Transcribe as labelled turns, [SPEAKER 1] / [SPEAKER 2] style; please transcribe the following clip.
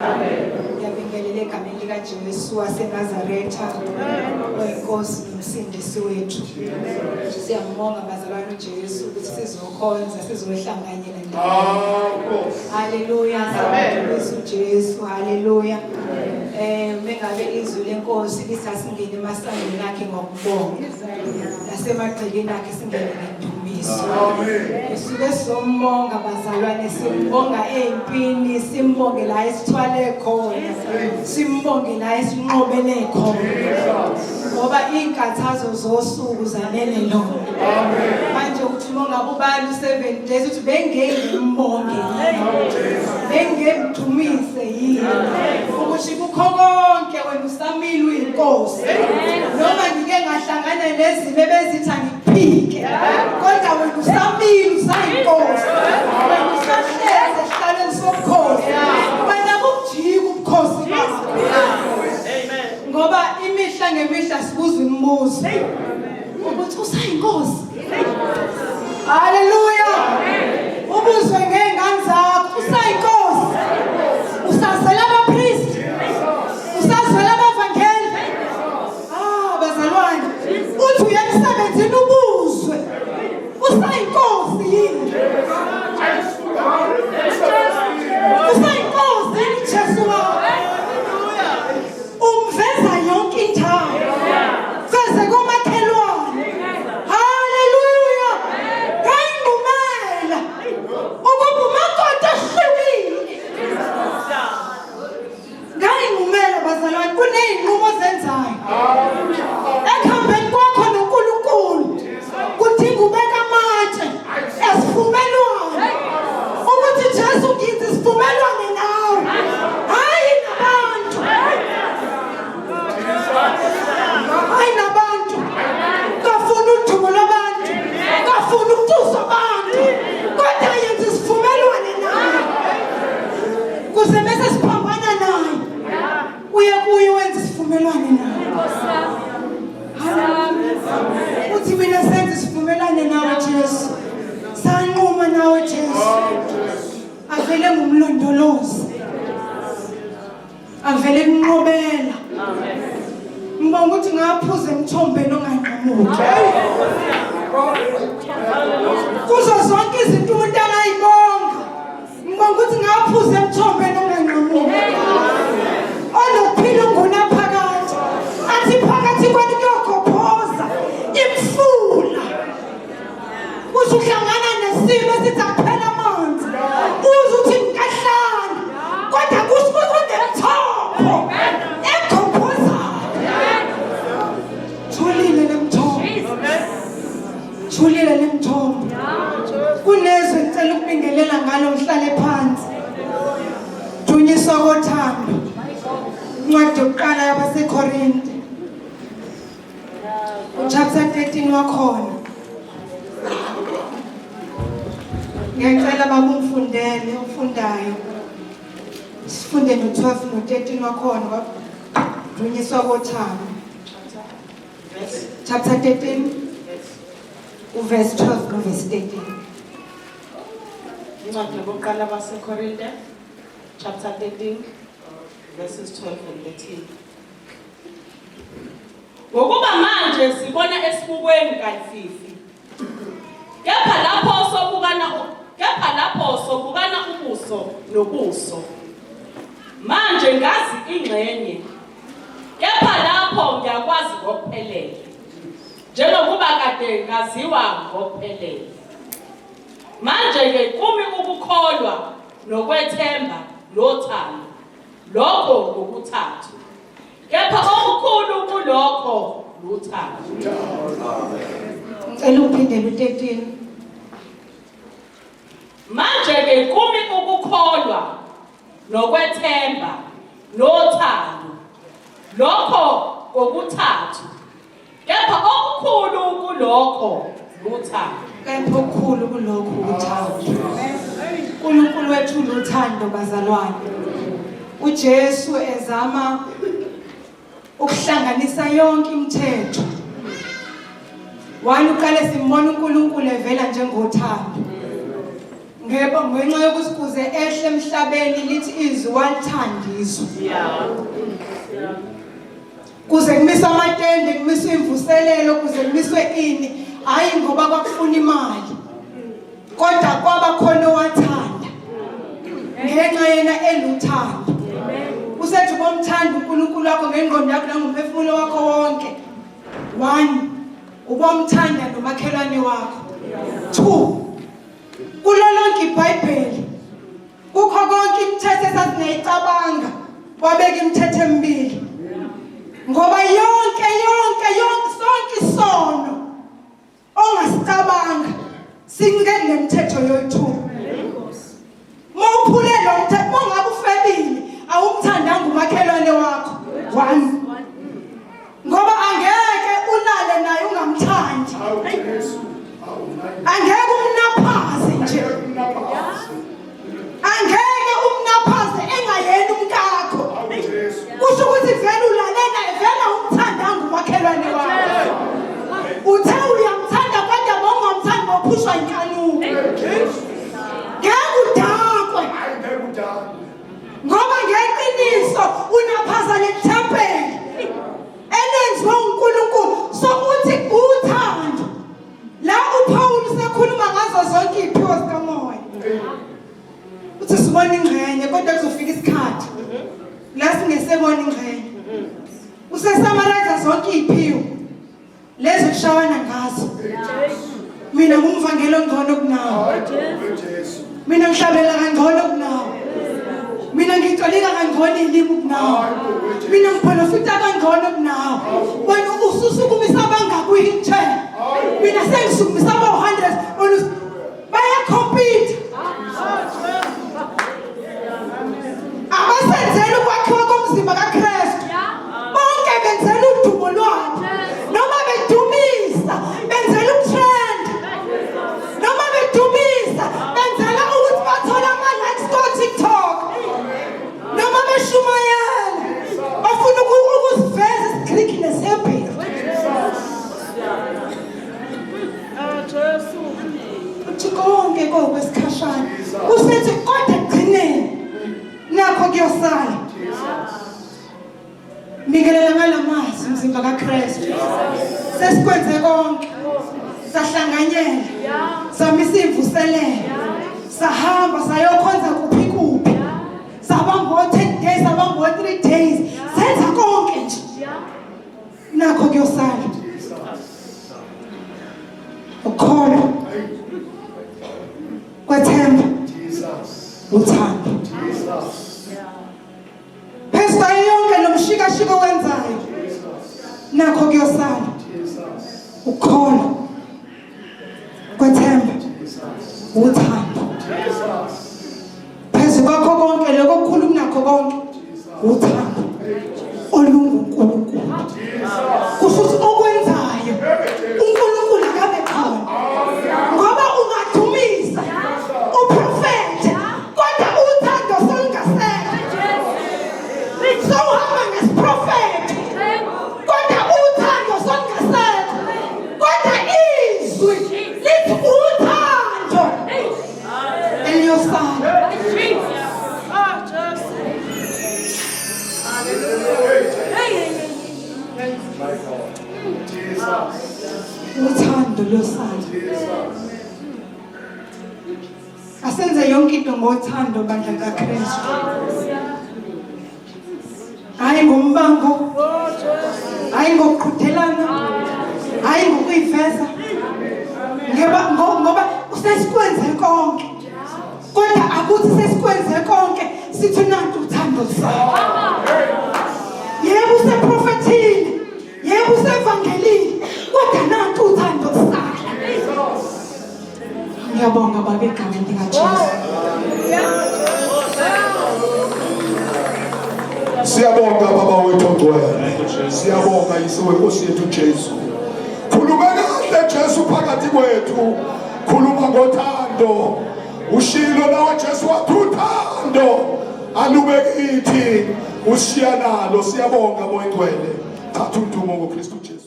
[SPEAKER 1] Ngiyabingelela egameni likaJesu waseNazaretha, oyiNkosi nomsindisi wethu. Siyambonga bazalwane uJesu ukuthi sizokhonza sizohlanganyela ndawonye. Haleluya. Siyabonga uJesu. Haleluya. Mengabe izwi lenkosi lisasingene emasangweni akhe ngokubonga. Nasemagcekeni akhe singene ngendumiso. Sisuke sizombonga bazalwane, simbonga empini, simbonge la esithwale khona, simbonge la esinqobele khona. Ngoba inkathazo zosuku zanele lona. Manje ukuthi mongabe ubani 7 days uthi bengengembonge yini, bengemdumise yini, ukuthi kukho konke wena usamile uyinkosi. Noma ngike ngahlangana nezimo ebezithi angiphike, kodwa wena usamile usayinkosi. Wena usahleze esihlalweni sobukhosi, wena ukujika ubukhosi bakho. Ngoba imihla ngemihla sibuza imibuzo ukuthi usayinkosi. Haleluya. Ubuzwe ngengane zakho, usayinkosi. Usazela abapriest, usazela abavangeli. Bazalwane, uthi uya emsebenzini ubuzwe usayinkosi yini. Usayinkosi yini Jesu wakho. Umveza yonke indawo, veze komakhelwane. Haleluya. Ngayingumela ukuba umakoti ahlukile. Ngayingumela bazalwane, kuneyinqumo zenzayo ekuhambeni kwakho noNkulunkulu. Kudinga ubeka amatshe esivumelwano ukuthi Jesu ngithi sivumelwane nawe, hayi nabantu. Hayi nabantu. Kafuna udumo lwabantu, kafuna ukutusa abantu, kodwa yenza isivumelwane nawe kuze bese siphambana naye. Uye kuye wenza isivumelwane naye. Uthi mina senze isivumelwane nawe Jesu, sanquma nawe Jesu. Avele ngumlondolozi, avele kunqobela. Ngibonga ukuthi ngaphuza emthombeni onganqamuki. Kuzo zonke izinto umuntu angayibonga, ngibonga ukuthi ngaphuza emthombeni onganqamuki. Onokuphila ongunaphakade, athi phakathi kwenu kuyogobhoza imfula. Uze uhlangana nesimo esithi akuphela amanzi, uze uthi nkahlana, kodwa kusho kunemthombo egobhozayo. Thulile nemthombo. Kunezwe ngicela ukubingelela ngalo mhlale phansi. Dunyiswa kothando. Incwadi yokuqala yabaseKorinte, chapter 13 wakhona. Ngiyacela baba umfundele ufundayo. Sifunde no12 no13 wakhona. Dunyiswa kothando. Chapter 13 verse 12 no verse 13.
[SPEAKER 2] Incwadi yokuqala yabaseKorinte, chapter 13 verses 12 and 13. Ngokuba manje sibona esibukweni kayififi, kepha lapho sobukana ubuso nobuso. Manje ngazi ingxenye, kepha lapho ngiyakwazi ngokuphelele, njengokuba kade ngaziwa ngokuphelele. Manje ke kumi ukukholwa nokwethemba lothando, lokho ngokuthathu, kepha okukhulu kulokho luthando.
[SPEAKER 1] Ngicela uphindele u13.
[SPEAKER 2] Manje ke kumi ukukholwa nokwethemba lothando, lokho ngokuthathu, kepha okukhulu kulokho luthando.
[SPEAKER 1] Kepha okukhulu kulokho uthando. uNkulunkulu wethu luthando bazalwane. uJesu ezama ukuhlanganisa yonke imithetho. Uqale simbona uNkulunkulu evela njengothando. ngenxa yokuthi kuze ehle emhlabeni lithi izwi walithanda izwi. Kuze kumiswe amatende, kumiswe imvuselelo, kuze kumiswe ini, hayi ngoba kwakufuna imali. Kodwa kwaba khona owathanda. Ngenxa yena eluthando. Usethi ubomthanda uNkulunkulu wakho ngengqondo yakho nangomphefumulo wakho wonke. 1, ubomthanda nomakhelwane wakho. 2, kulolonke iBhayibheli kukho konke imithetho esasinayicabanga wabeka imithetho emibili. Ngoba yonke sonke isono ongasicabanga sinikele nemithetho yoyi-2. Mawuphule lo mthetho mongabe ufebile awumthandanga umakhelwane wakho. 1, ngoba angeke ulale naye ungamthandi. Angeke umnaphaze nje. Angeke umnaphaze engayena umkakho. Kusho ukuthi vele ulale naye vele umthandanga umakhelwane wakho. Uthe uyamthanda kodwa bongamthandi bophushwa inkanuko. Ngeke udakwe. Ngoba ngeqiniso unaphaza lethempeli enenziwe uNkulunkulu sokuthi uthando. La uPaul usekhuluma ngazo zonke iziphiwo zikamoya. Uthi sibona ingcenye kodwa kuzofika isikhathi la singesebona ingcenye. Usesummarize zonke iziphiwo lezo kushawana ngazo. Mina ngumvangelo ongcono kunawe. Mina ngihlabela kangcono kunawe. Mina ngitolika kangcono ilimi kunawe. Mina ngiprofita kangcono kunawe. Wena ususukumisa abangakwi-10. Mina sengisukumisa aba-100 bayacompete. Abasenzela ukwakhiwa komzimba kaKristu. Bonke benzela udumo lwabo. Noma bedumisa benzela utrend. Noma bedumisa benzela ukuthi bathola ama-likes ko-TikTok. Noma beshumayela bafuna ukuziveza isiklikhi nesebhili. Uthi konke kokwesikhashana. Usethi kodwa ekugcineni nakho kuyosala. Mikelela ngalamazwi umzimba kaKristu. Sesikwenze konke. Sahlanganyela. Samisa imvuselelo. Sahamba sayokhonza kuphi kuphi. Sabamba 10 days, sabamba 3 days. Senza konke nje. Nakho kuyosala. Ukholo. Kwathemba. Uthando. Phezu kwayo yonke lo mshikashiko wenzayo. Nakho kuyosala. Ukholo. Kwathemba. Uthando. Phezu kwakho konke lokho okukhulu kunakho konke. Uthando. OluNkulunkulu. Kusho ukuthi okwenzayo uNkulunkulu akabe khona. Ngoba ungadumisa uprofete kodwa uthando solungasekho. Sowuhamba ngesiprofete kodwa uthando solungasekho. Kodwa izwi lithi uthando eliyosala. Uthando losala. Asenze yonke into ngothando bandla kaKristu. Hayi ngombango. Hayi ngokuqhudelana. Hayi ngokuyiveza. Ngoba usesikwenze konke. Kodwa akuthi sesikwenze konke sithi nantu uthando losala. Yebo useprofethini. Yebo usevangelini. Kodwa nantu uthando losala. Ngiyabonga baba egameni likaJesu.
[SPEAKER 3] Siyabonga baba wethu ongcwele. Siyabonga yisiwe Nkosi yethu Jesu. Khuluma kahle Jesu phakathi kwethu. Khuluma ngothando. Ushilo nawe Jesu wathi uthando alube kithi. Ushiya nalo. Siyabonga moya ngcwele. Thatha udumo ngoKristu Jesu.